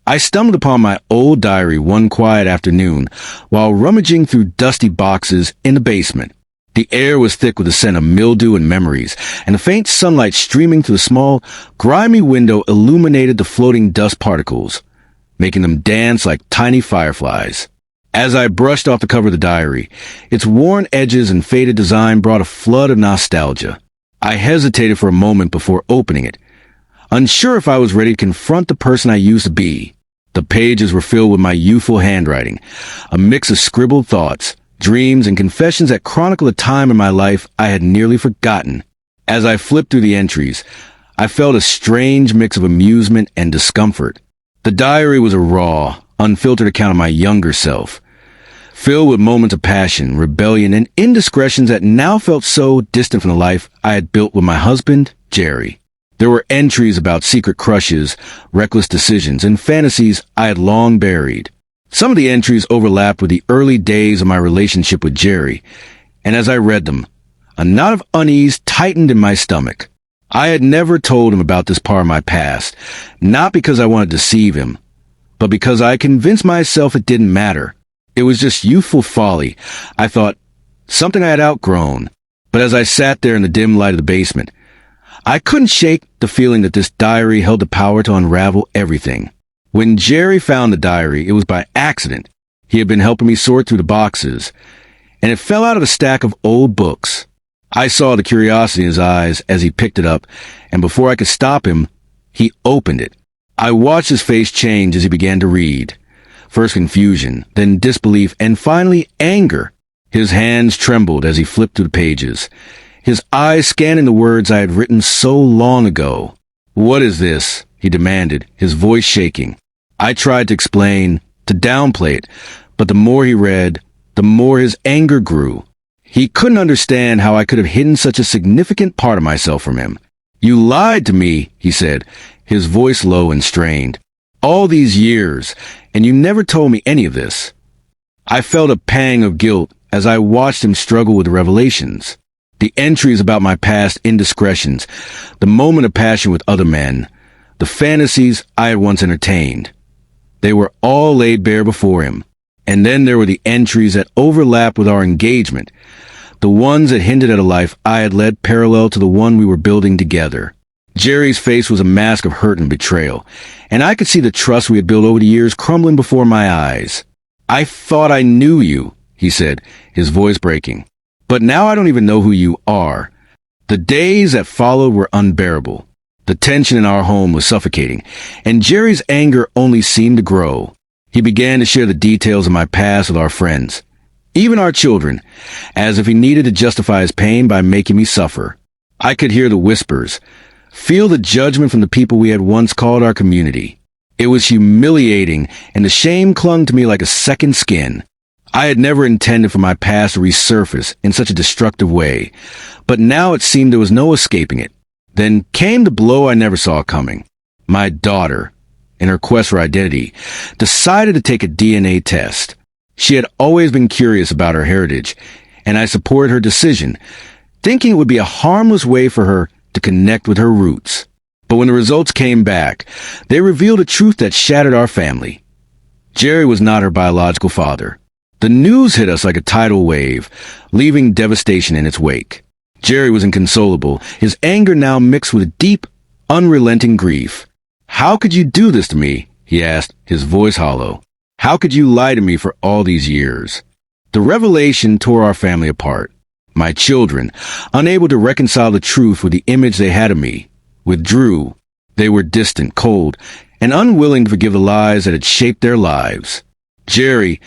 I stumbled upon my old diary one quiet afternoon while rummaging through dusty boxes in the basement. The air was thick with the scent of mildew and memories, and the faint sunlight streaming through the small, grimy window illuminated the floating dust particles, making them dance like tiny fireflies. As I brushed off the cover of the diary, its worn edges and faded design brought a flood of nostalgia. I hesitated for a moment before opening it, unsure if I was ready to confront the person I used to be. The pages were filled with my youthful handwriting, a mix of scribbled thoughts, dreams, and confessions that chronicle a time in my life I had nearly forgotten. As I flipped through the entries, I felt a strange mix of amusement and discomfort. The diary was a raw, unfiltered account of my younger self, filled with moments of passion, rebellion, and indiscretions that now felt so distant from the life I had built with my husband, Jerry. There were entries about secret crushes, reckless decisions, and fantasies I had long buried. Some of the entries overlapped with the early days of my relationship with Jerry, and as I read them, a knot of unease tightened in my stomach. I had never told him about this part of my past, not because I wanted to deceive him, but because I convinced myself it didn't matter. It was just youthful folly, I thought, something I had outgrown. But as I sat there in the dim light of the basement, I couldn't shake the feeling that this diary held the power to unravel everything. When Jerry found the diary, it was by accident. He had been helping me sort through the boxes, and it fell out of a stack of old books. I saw the curiosity in his eyes as he picked it up, and before I could stop him, he opened it. I watched his face change as he began to read. First confusion, then disbelief, and finally anger. His hands trembled as he flipped through the pages, his eyes scanning the words I had written so long ago. "What is this?" he demanded, his voice shaking. I tried to explain, to downplay it, but the more he read, the more his anger grew. He couldn't understand how I could have hidden such a significant part of myself from him. "You lied to me," he said, his voice low and strained. "All these years, and you never told me any of this." I felt a pang of guilt as I watched him struggle with the revelations. The entries about my past indiscretions, the moment of passion with other men, the fantasies I had once entertained. They were all laid bare before him. And then there were the entries that overlapped with our engagement, the ones that hinted at a life I had led parallel to the one we were building together. Jerry's face was a mask of hurt and betrayal, and I could see the trust we had built over the years crumbling before my eyes. "I thought I knew you," he said, his voice breaking. "But now I don't even know who you are." The days that followed were unbearable. The tension in our home was suffocating, and Jerry's anger only seemed to grow. He began to share the details of my past with our friends, even our children, as if he needed to justify his pain by making me suffer. I could hear the whispers, feel the judgment from the people we had once called our community. It was humiliating, and the shame clung to me like a second skin. I had never intended for my past to resurface in such a destructive way, but now it seemed there was no escaping it. Then came the blow I never saw coming. My daughter, in her quest for identity, decided to take a DNA test. She had always been curious about her heritage, and I supported her decision, thinking it would be a harmless way for her to connect with her roots. But when the results came back, they revealed a truth that shattered our family. Jerry was not her biological father. The news hit us like a tidal wave, leaving devastation in its wake. Jerry was inconsolable, his anger now mixed with deep, unrelenting grief. "How could you do this to me?" he asked, his voice hollow. "How could you lie to me for all these years?" The revelation tore our family apart. My children, unable to reconcile the truth with the image they had of me, withdrew. They were distant, cold, and unwilling to forgive the lies that had shaped their lives. Jerry,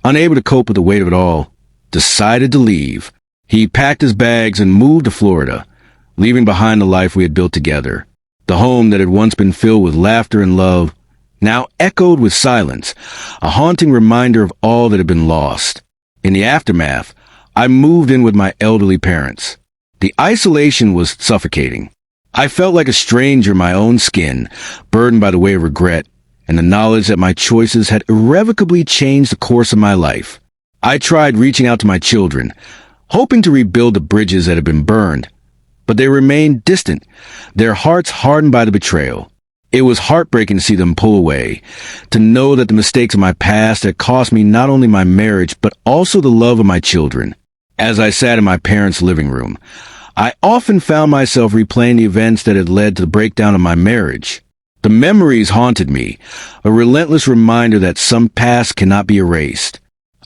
unable to cope with the weight of it all, decided to leave. He packed his bags and moved to Florida, leaving behind the life we had built together. The home that had once been filled with laughter and love now echoed with silence, a haunting reminder of all that had been lost. In the aftermath, I moved in with my elderly parents. The isolation was suffocating. I felt like a stranger in my own skin, burdened by the weight of regret and the knowledge that my choices had irrevocably changed the course of my life. I tried reaching out to my children, hoping to rebuild the bridges that had been burned, but they remained distant, their hearts hardened by the betrayal. It was heartbreaking to see them pull away, to know that the mistakes of my past had cost me not only my marriage, but also the love of my children. As I sat in my parents' living room, I often found myself replaying the events that had led to the breakdown of my marriage. The memories haunted me, a relentless reminder that some past cannot be erased.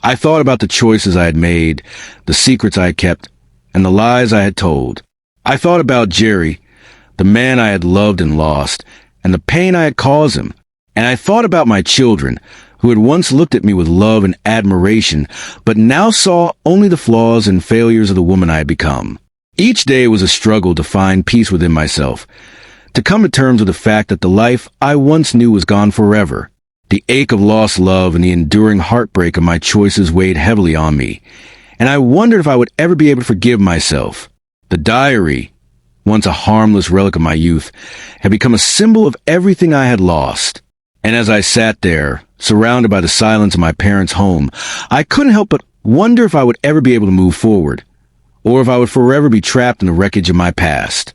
I thought about the choices I had made, the secrets I had kept, and the lies I had told. I thought about Jerry, the man I had loved and lost, and the pain I had caused him. And I thought about my children, who had once looked at me with love and admiration, but now saw only the flaws and failures of the woman I had become. Each day was a struggle to find peace within myself, to come to terms with the fact that the life I once knew was gone forever. The ache of lost love and the enduring heartbreak of my choices weighed heavily on me, and I wondered if I would ever be able to forgive myself. The diary, once a harmless relic of my youth, had become a symbol of everything I had lost. And as I sat there, surrounded by the silence of my parents' home, I couldn't help but wonder if I would ever be able to move forward, or if I would forever be trapped in the wreckage of my past.